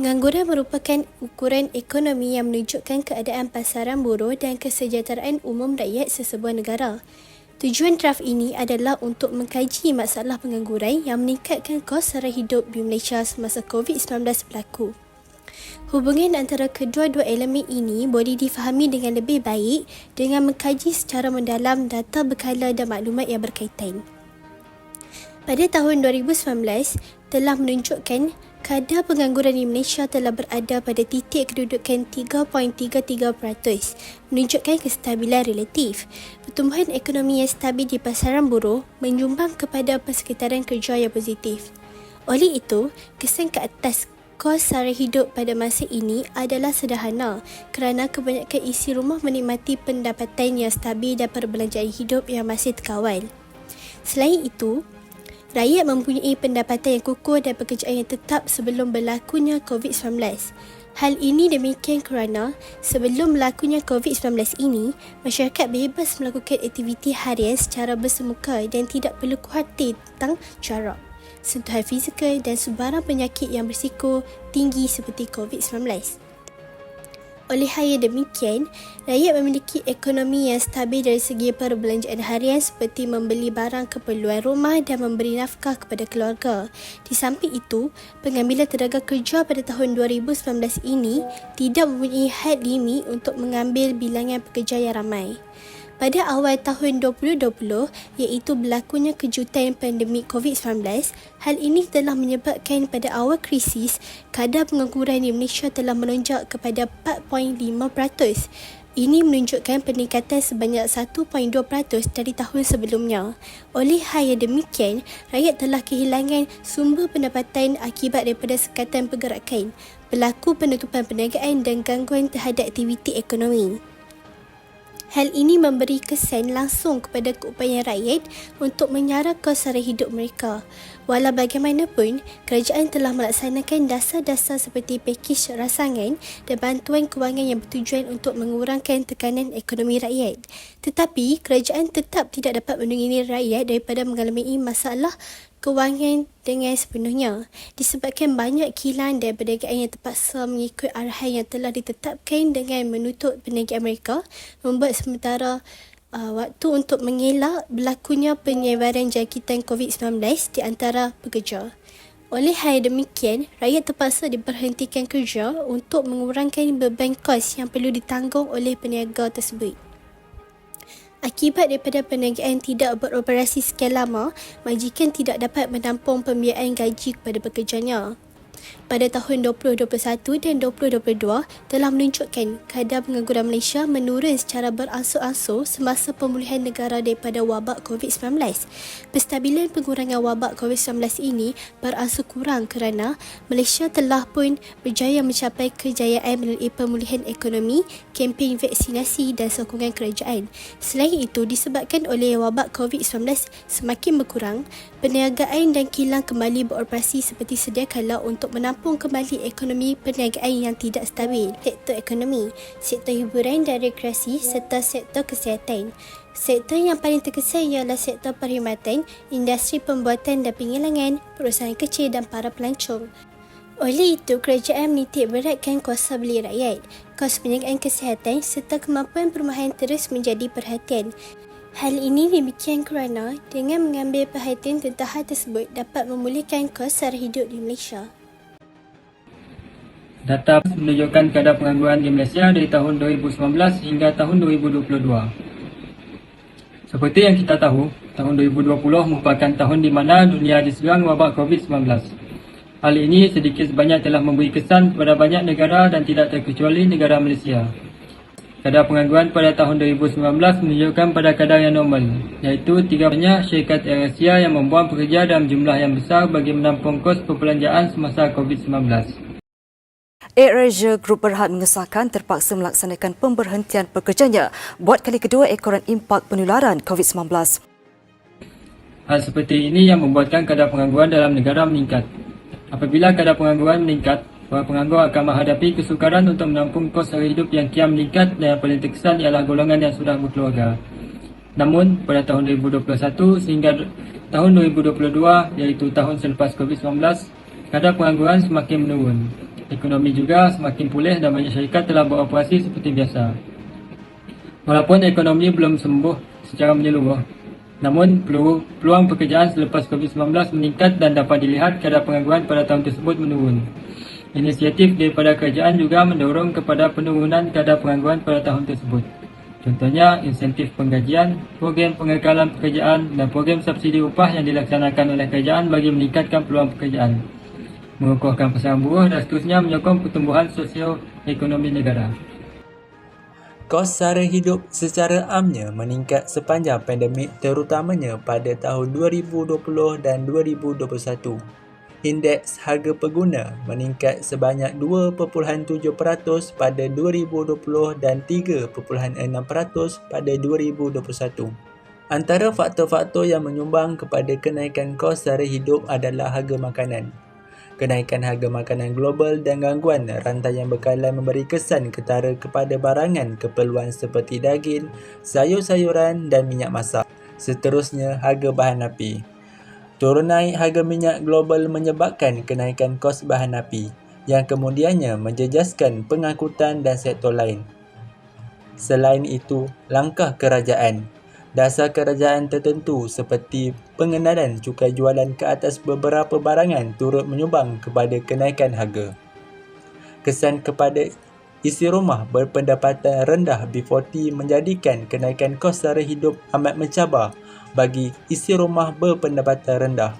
Pengangguran merupakan ukuran ekonomi yang menunjukkan keadaan pasaran buruh dan kesejahteraan umum rakyat sesebuah negara. Tujuan draft ini adalah untuk mengkaji masalah pengangguran yang meningkatkan kos sara hidup di Malaysia semasa COVID-19 berlaku. Hubungan antara kedua-dua elemen ini boleh difahami dengan lebih baik dengan mengkaji secara mendalam data berkala dan maklumat yang berkaitan. Pada tahun 2019, telah menunjukkan kadar pengangguran di Malaysia telah berada pada titik kedudukan 3.33%, menunjukkan kestabilan relatif. Pertumbuhan ekonomi yang stabil di pasaran buruh menyumbang kepada persekitaran kerja yang positif. Oleh itu, kesan ke atas kos sara hidup pada masa ini adalah sederhana kerana kebanyakan isi rumah menikmati pendapatan yang stabil dan perbelanjaan hidup yang masih terkawal. Selain itu, rakyat mempunyai pendapatan yang kukuh dan pekerjaan yang tetap sebelum berlakunya COVID-19. Hal ini demikian kerana sebelum berlakunya COVID-19 ini, masyarakat bebas melakukan aktiviti harian secara bersemuka dan tidak perlu khawatir tentang jarak, sentuhan fizikal dan sebarang penyakit yang berisiko tinggi seperti COVID-19. Oleh hal yang demikian, rakyat memiliki ekonomi yang stabil dari segi perbelanjaan harian seperti membeli barang keperluan rumah dan memberi nafkah kepada keluarga. Di samping itu, pengambilan tenaga kerja pada tahun 2019 ini tidak mempunyai had limit untuk mengambil bilangan pekerja yang ramai. Pada awal tahun 2020, iaitu berlakunya kejutan pandemik COVID-19, hal ini telah menyebabkan pada awal krisis, kadar pengangguran di Malaysia telah melonjak kepada 4.5%. Ini menunjukkan peningkatan sebanyak 1.2% dari tahun sebelumnya. Oleh hal yang demikian, rakyat telah kehilangan sumber pendapatan akibat daripada sekatan pergerakan, berlaku penutupan perniagaan dan gangguan terhadap aktiviti ekonomi. Hal ini memberi kesan langsung kepada keupayaan rakyat untuk menyara kos sara hidup mereka. Walau bagaimanapun, kerajaan telah melaksanakan dasar-dasar seperti pakej rasangan dan bantuan kewangan yang bertujuan untuk mengurangkan tekanan ekonomi rakyat. Tetapi, kerajaan tetap tidak dapat melindungi rakyat daripada mengalami masalah kewangan dengan sepenuhnya disebabkan banyak kilang dan perniagaan yang terpaksa mengikut arahan yang telah ditetapkan dengan menutup perniagaan mereka, membuat sementara waktu untuk mengelak berlakunya penyebaran jangkitan COVID-19 di antara pekerja. Oleh hal demikian, rakyat terpaksa diberhentikan kerja untuk mengurangkan beban kos yang perlu ditanggung oleh peniaga tersebut. Akibat daripada perniagaan tidak beroperasi sekian lama, majikan tidak dapat menampung pembiayaan gaji kepada pekerjanya. Pada tahun 2021 dan 2022 telah menunjukkan kadar pengangguran Malaysia menurun secara beransur-ansur semasa pemulihan negara daripada wabak COVID-19. Penstabilan pengurangan wabak COVID-19 ini beransur kurang kerana Malaysia telah pun berjaya mencapai kejayaan melalui pemulihan ekonomi, kempen vaksinasi dan sokongan kerajaan. Selain itu, disebabkan oleh wabak COVID-19 semakin berkurang, perniagaan dan kilang kembali beroperasi seperti sedia kala untuk menampung kembali ekonomi perniagaan yang tidak stabil. Sektor ekonomi, sektor hiburan dan rekreasi serta sektor kesihatan. Sektor yang paling terkesan ialah sektor perkhidmatan, industri pembuatan dan penggilingan, perusahaan kecil dan para pelancong. Oleh itu, kerajaan menitik beratkan kuasa beli rakyat, kos penjagaan kesihatan serta kemampuan perumahan terus menjadi perhatian. Hal ini demikian kerana dengan mengambil perhatian tentang hal tersebut dapat memulihkan kos sara hidup di Malaysia. Data menunjukkan kadar pengangguran di Malaysia dari tahun 2019 hingga tahun 2022. Seperti yang kita tahu, tahun 2020 merupakan tahun di mana dunia diserang wabak COVID-19. Hal ini sedikit sebanyak telah memberi kesan kepada banyak negara dan tidak terkecuali negara Malaysia. Kadar pengangguran pada tahun 2019 menunjukkan pada kadar yang normal, iaitu 3 banyak syarikat AirAsia yang membuang pekerja dalam jumlah yang besar bagi menampung kos perbelanjaan semasa COVID-19. AirAsia Group Berhad mengesahkan terpaksa melaksanakan pemberhentian pekerjanya buat kali kedua ekoran impak penularan COVID-19. Hal seperti ini yang membuatkan kadar pengangguran dalam negara meningkat. Apabila kadar pengangguran meningkat, para penganggur akan menghadapi kesukaran untuk menampung kos sara hidup yang kian meningkat dan yang paling terkesan ialah golongan yang sudah berkeluarga. Namun, pada tahun 2021 sehingga tahun 2022, iaitu tahun selepas COVID-19, kadar pengangguran semakin menurun. Ekonomi juga semakin pulih dan banyak syarikat telah beroperasi seperti biasa. Walaupun ekonomi belum sembuh secara menyeluruh, namun peluang pekerjaan selepas COVID-19 meningkat dan dapat dilihat kadar pengangguran pada tahun tersebut menurun. Inisiatif daripada kerajaan juga mendorong kepada penurunan kadar pengangguran pada tahun tersebut. Contohnya, insentif penggajian, program pengekalan pekerjaan dan program subsidi upah yang dilaksanakan oleh kerajaan bagi meningkatkan peluang pekerjaan, mengukuhkan pasaran buruh dan seterusnya menyokong pertumbuhan sosioekonomi negara. Kos sara hidup secara amnya meningkat sepanjang pandemik terutamanya pada tahun 2020 dan 2021. Indeks harga pengguna meningkat sebanyak 2.7% pada 2020 dan 3.6% pada 2021. Antara faktor-faktor yang menyumbang kepada kenaikan kos sara hidup adalah harga makanan. Kenaikan harga makanan global dan gangguan rantaian bekalan memberi kesan ketara kepada barangan keperluan seperti daging, sayur-sayuran dan minyak masak. Seterusnya, harga bahan api. Turun naik harga minyak global menyebabkan kenaikan kos bahan api yang kemudiannya menjejaskan pengangkutan dan sektor lain. Selain itu, langkah kerajaan. Dasar kerajaan tertentu seperti pengenalan cukai jualan ke atas beberapa barangan turut menyumbang kepada kenaikan harga. Kesan kepada isi rumah berpendapatan rendah B40 menjadikan kenaikan kos sara hidup amat mencabar bagi isi rumah berpendapatan rendah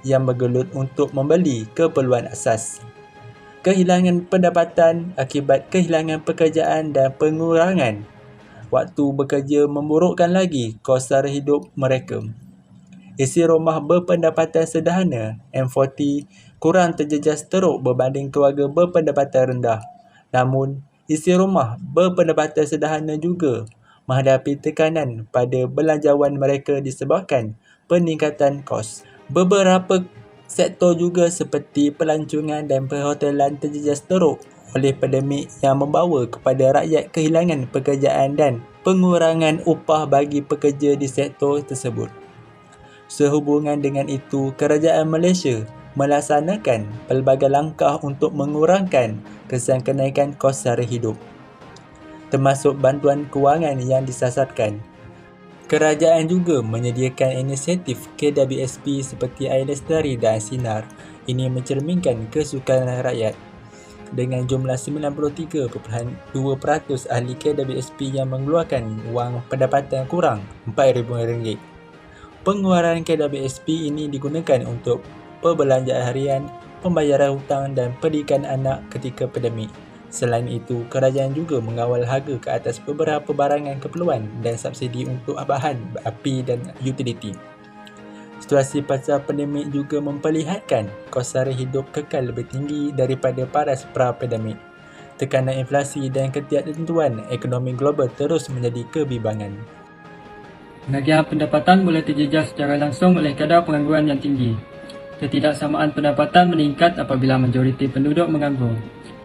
yang bergelut untuk membeli keperluan asas. Kehilangan pendapatan akibat kehilangan pekerjaan dan pengurangan waktu bekerja memburukkan lagi kos sara hidup mereka. Isi rumah berpendapatan sederhana M40 kurang terjejas teruk berbanding keluarga berpendapatan rendah. Namun, isi rumah berpendapatan sederhana juga menghadapi tekanan pada belanjawan mereka disebabkan peningkatan kos. Beberapa sektor juga seperti pelancongan dan perhotelan terjejas teruk oleh pandemik yang membawa kepada rakyat kehilangan pekerjaan dan pengurangan upah bagi pekerja di sektor tersebut. Sehubungan dengan itu, kerajaan Malaysia melaksanakan pelbagai langkah untuk mengurangkan kesan kenaikan kos sara hidup, termasuk bantuan kewangan yang disasarkan. Kerajaan juga menyediakan inisiatif KWSP seperti Air Lestari dan Sinar. Ini mencerminkan kesukaran rakyat. Dengan jumlah 93.2% ahli KWSP yang mengeluarkan wang pendapatan kurang RM4,000. Pengeluaran KWSP ini digunakan untuk perbelanjaan harian, pembayaran hutang dan pendidikan anak ketika pandemik. Selain itu, kerajaan juga mengawal harga ke atas beberapa barangan keperluan dan subsidi untuk bahan api dan utiliti. Situasi pasca pandemik juga memperlihatkan kos sara hidup kekal lebih tinggi daripada paras pra-pandemik. Tekanan inflasi dan ketidaktentuan ekonomi global terus menjadi kebimbangan. Penagihan pendapatan boleh terjejas secara langsung oleh kadar pengangguran yang tinggi. Ketidaksamaan pendapatan meningkat apabila majoriti penduduk menganggur.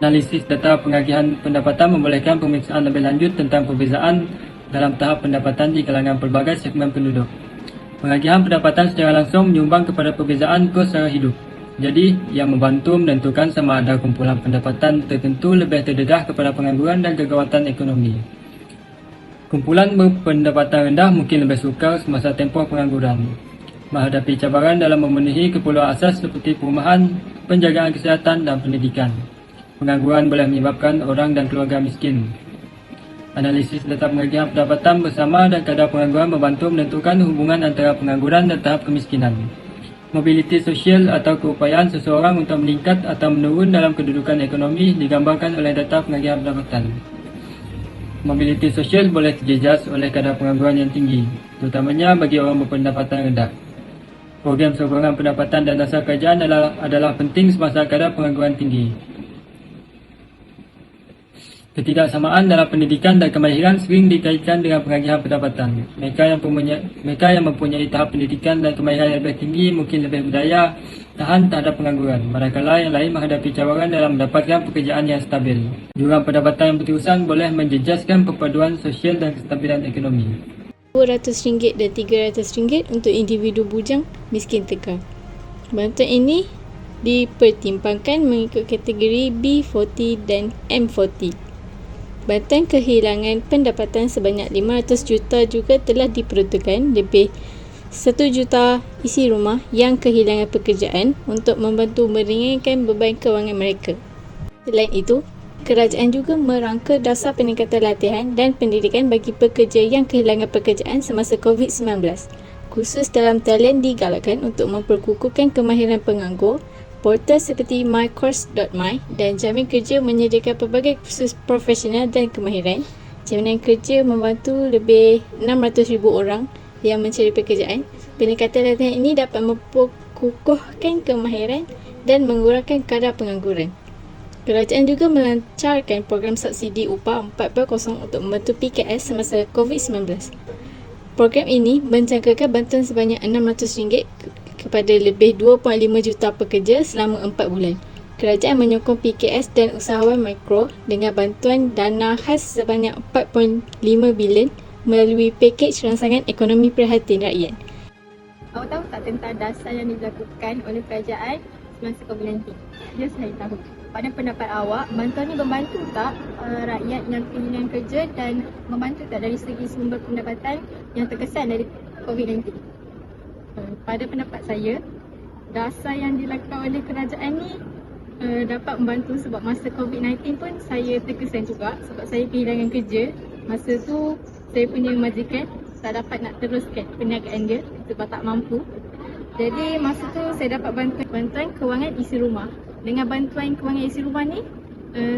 Analisis data pengagihan pendapatan membolehkan pemeriksaan lebih lanjut tentang perbezaan dalam tahap pendapatan di kalangan pelbagai segmen penduduk. Pengagihan pendapatan secara langsung menyumbang kepada perbezaan kos sara hidup. Jadi, ia membantu menentukan sama ada kumpulan pendapatan tertentu lebih terdedah kepada pengangguran dan kegawatan ekonomi. Kumpulan berpendapatan rendah mungkin lebih sukar semasa tempoh pengangguran, menghadapi cabaran dalam memenuhi keperluan asas seperti perumahan, penjagaan kesihatan dan pendidikan. Pengangguran boleh menyebabkan orang dan keluarga miskin. Analisis data pengagihan pendapatan bersama dan kadar pengangguran membantu menentukan hubungan antara pengangguran dan tahap kemiskinan. Mobiliti sosial atau keupayaan seseorang untuk meningkat atau menurun dalam kedudukan ekonomi digambarkan oleh data pengagihan pendapatan. Mobiliti sosial boleh terjejas oleh kadar pengangguran yang tinggi, terutamanya bagi orang berpendapatan rendah. Program sokongan pendapatan dan dasar kerajaan adalah penting semasa kadar pengangguran tinggi. Ketidaksamaan dalam pendidikan dan kemahiran sering dikaitkan dengan pengagihan pendapatan. Mereka yang mempunyai tahap pendidikan dan kemahiran yang lebih tinggi mungkin lebih berdaya tahan terhadap pengangguran, manakala yang lain menghadapi cabaran dalam mendapatkan pekerjaan yang stabil. Jurang pendapatan yang berterusan boleh menjejaskan perpaduan sosial dan kestabilan ekonomi. RM200 dan RM300 untuk individu bujang miskin tekar. Bantuan ini dipertimbangkan mengikut kategori B40 dan M40. Bantuan kehilangan pendapatan sebanyak 500 juta juga telah diperuntukkan lebih 1 juta isi rumah yang kehilangan pekerjaan untuk membantu meringankan beban kewangan mereka. Selain itu, kerajaan juga merangka dasar peningkatan latihan dan pendidikan bagi pekerja yang kehilangan pekerjaan semasa COVID-19. Khusus dalam talian digalakkan untuk memperkukuhkan kemahiran penganggur. Portal seperti mycourse.my dan Jamin Kerja menyediakan pelbagai kursus profesional dan kemahiran. Jaminan Kerja membantu lebih 600,000 orang yang mencari pekerjaan. Peningkatan latihan ini dapat memperkukuhkan kemahiran dan mengurangkan kadar pengangguran. Kerajaan juga melancarkan program subsidi upah 4.0 untuk membantu PKS semasa COVID-19. Program ini menjangkakan bantuan sebanyak RM600 kepada lebih 2.5 juta pekerja selama 4 bulan. Kerajaan menyokong PKS dan usahawan mikro dengan bantuan dana khas sebanyak 4.5 bilion melalui pakej rangsangan ekonomi prihatin rakyat. Awak tahu tak tentang dasar yang dilakukan oleh kerajaan semasa COVID-19? Ya, saya tahu. Pada pendapat awak, bantuan ini membantu tak rakyat yang kehilangan kerja dan membantu tak dari segi sumber pendapatan yang terkesan dari COVID-19? Pada pendapat saya, dasar yang dilakukan oleh kerajaan ni dapat membantu sebab masa COVID-19 pun saya terkesan juga sebab saya kehilangan kerja. Masa tu saya punya majikan tak dapat nak teruskan perniagaan dia sebab tak mampu. Jadi masa tu saya dapat bantuan kewangan isi rumah. Dengan bantuan kewangan isi rumah ni,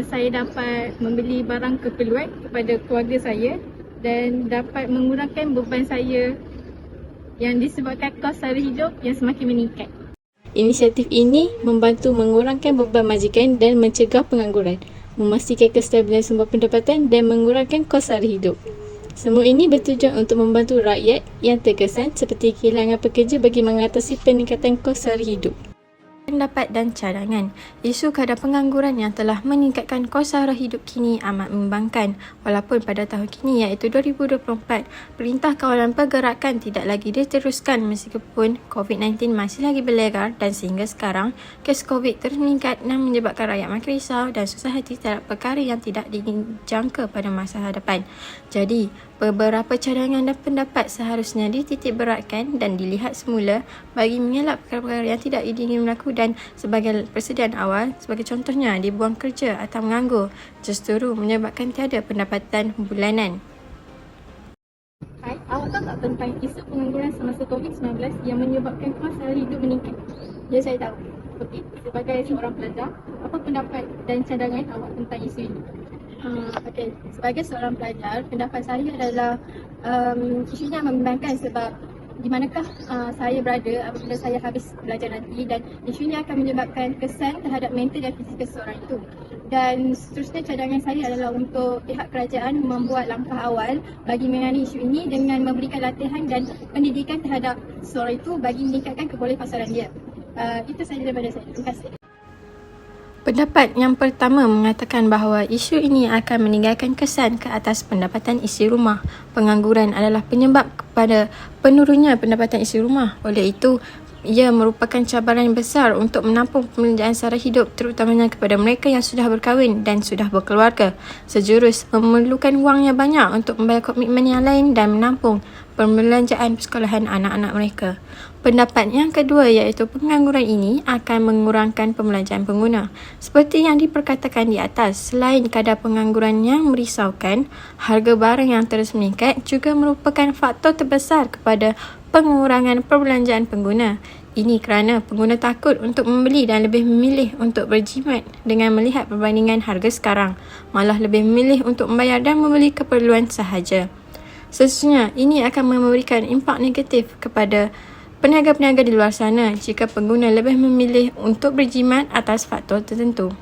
saya dapat membeli barang keperluan kepada keluarga saya dan dapat mengurangkan beban saya yang disebabkan kos sara hidup yang semakin meningkat. Inisiatif ini membantu mengurangkan beban majikan dan mencegah pengangguran, memastikan kestabilan sumber pendapatan dan mengurangkan kos sara hidup. Semua ini bertujuan untuk membantu rakyat yang terkesan seperti kehilangan pekerja bagi mengatasi peningkatan kos sara hidup. Pendapat dan cadangan. Isu kadar pengangguran yang telah meningkatkan kos sara hidup kini amat membimbangkan. Walaupun pada tahun kini iaitu 2024, Perintah Kawalan Pergerakan tidak lagi diteruskan meskipun COVID-19 masih lagi berlegar dan sehingga sekarang kes COVID terus meningkat dan menyebabkan rakyat makin risau dan susah hati terhadap perkara yang tidak dijangka pada masa hadapan. Jadi, beberapa cadangan dan pendapat seharusnya dititik beratkan dan dilihat semula bagi mengelak perkara-perkara yang tidak diingin berlaku dan sebagai persediaan awal, sebagai contohnya dibuang kerja atau menganggur justru menyebabkan tiada pendapatan bulanan. Hai, awak tahu tak tentang isu pengangguran semasa COVID-19 yang menyebabkan kos sara hidup meningkat? Ya, saya tahu. Okey, sebagai seorang pelajar, apa pendapat dan cadangan awak tentang isu ini? Okey, sebagai seorang pelajar, pendapat saya adalah isunya membimbangkan sebab di manakah saya berada apabila saya habis belajar nanti dan isunya akan menyebabkan kesan terhadap mental dan fizikal seseorang itu. Dan seterusnya cadangan saya adalah untuk pihak kerajaan membuat langkah awal bagi menangani isu ini dengan memberikan latihan dan pendidikan terhadap seseorang itu bagi meningkatkan kebolehpasaran dia. Itu sahaja daripada saya. Terima kasih. Pendapat yang pertama mengatakan bahawa isu ini akan meninggalkan kesan ke atas pendapatan isi rumah. Pengangguran adalah penyebab kepada penurunnya pendapatan isi rumah. Oleh itu, ia merupakan cabaran besar untuk menampung pembelanjaan sara hidup terutamanya kepada mereka yang sudah berkahwin dan sudah berkeluarga. Sejurus memerlukan wang yang banyak untuk membayar komitmen yang lain dan menampung pembelanjaan persekolahan anak-anak mereka. Pendapat yang kedua iaitu pengangguran ini akan mengurangkan pembelanjaan pengguna. Seperti yang diperkatakan di atas, selain kadar pengangguran yang merisaukan, harga barang yang terus meningkat juga merupakan faktor terbesar kepada pengurangan perbelanjaan pengguna. Ini kerana pengguna takut untuk membeli dan lebih memilih untuk berjimat dengan melihat perbandingan harga sekarang, malah lebih memilih untuk membayar dan membeli keperluan sahaja. Seterusnya, ini akan memberikan impak negatif kepada peniaga-peniaga di luar sana jika pengguna lebih memilih untuk berjimat atas faktor tertentu.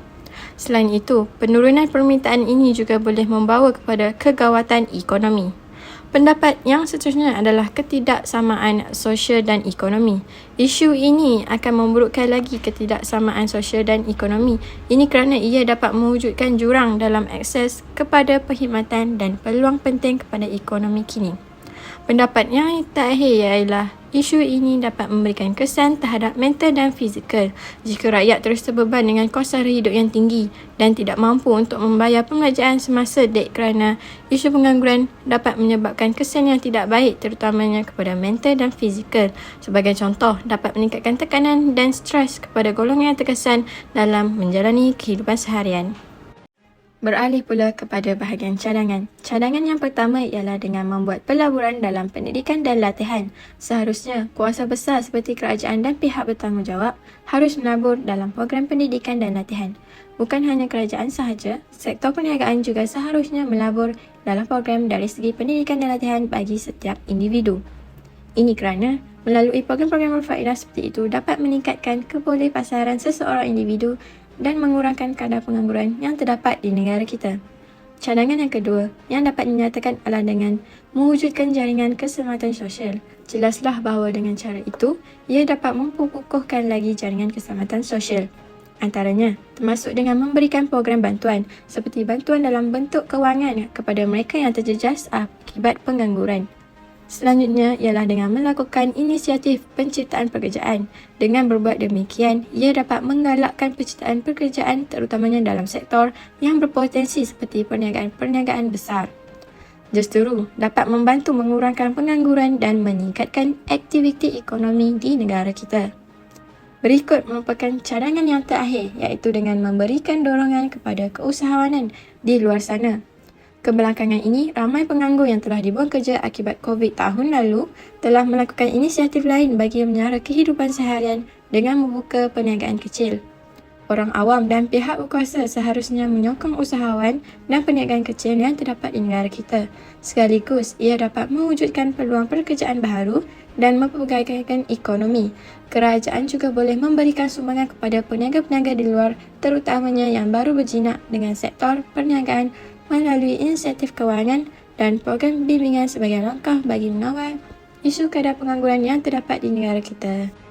Selain itu, penurunan permintaan ini juga boleh membawa kepada kegawatan ekonomi. Pendapat yang seterusnya adalah ketidaksamaan sosial dan ekonomi. Isu ini akan memburukkan lagi ketidaksamaan sosial dan ekonomi. Ini kerana ia dapat mewujudkan jurang dalam akses kepada perkhidmatan dan peluang penting kepada ekonomi kini. Pendapat yang terakhir ialah Isu ini dapat memberikan kesan terhadap mental dan fizikal jika rakyat terus terbeban dengan kos sara hidup yang tinggi dan tidak mampu untuk membayar pembelanjaan semasa dek kerana isu pengangguran dapat menyebabkan kesan yang tidak baik terutamanya kepada mental dan fizikal. Sebagai contoh, dapat meningkatkan tekanan dan stres kepada golongan yang terkesan dalam menjalani kehidupan seharian. Beralih pula kepada bahagian cadangan. Cadangan yang pertama ialah dengan membuat pelaburan dalam pendidikan dan latihan. Seharusnya, kuasa besar seperti kerajaan dan pihak bertanggungjawab harus menabur dalam program pendidikan dan latihan. Bukan hanya kerajaan sahaja, sektor perniagaan juga seharusnya melabur dalam program dari segi pendidikan dan latihan bagi setiap individu. Ini kerana melalui program-program berfaedah seperti itu dapat meningkatkan kebolehpasaran seseorang individu dan mengurangkan kadar pengangguran yang terdapat di negara kita. Cadangan yang kedua yang dapat dinyatakan adalah dengan mewujudkan jaringan keselamatan sosial. Jelaslah bahawa dengan cara itu, ia dapat memperkukuhkan lagi jaringan keselamatan sosial. Antaranya, termasuk dengan memberikan program bantuan seperti bantuan dalam bentuk kewangan kepada mereka yang terjejas akibat pengangguran. Selanjutnya ialah dengan melakukan inisiatif penciptaan pekerjaan. Dengan berbuat demikian, ia dapat menggalakkan penciptaan pekerjaan terutamanya dalam sektor yang berpotensi seperti perniagaan besar. Justru dapat membantu mengurangkan pengangguran dan meningkatkan aktiviti ekonomi di negara kita. Berikut merupakan cadangan yang terakhir iaitu dengan memberikan dorongan kepada keusahawanan di luar sana. Kebelakangan ini, ramai penganggur yang telah dibuang kerja akibat COVID tahun lalu telah melakukan inisiatif lain bagi menyara kehidupan seharian dengan membuka perniagaan kecil. Orang awam dan pihak berkuasa seharusnya menyokong usahawan dan perniagaan kecil yang terdapat di negara kita. Sekaligus, ia dapat mewujudkan peluang pekerjaan baharu dan mempergayahkan ekonomi. Kerajaan juga boleh memberikan sumbangan kepada peniaga-peniaga di luar, terutamanya yang baru berjinak dengan sektor perniagaan melalui inisiatif kewangan dan program bimbingan sebagai langkah bagi menawar isu kadar pengangguran yang terdapat di negara kita.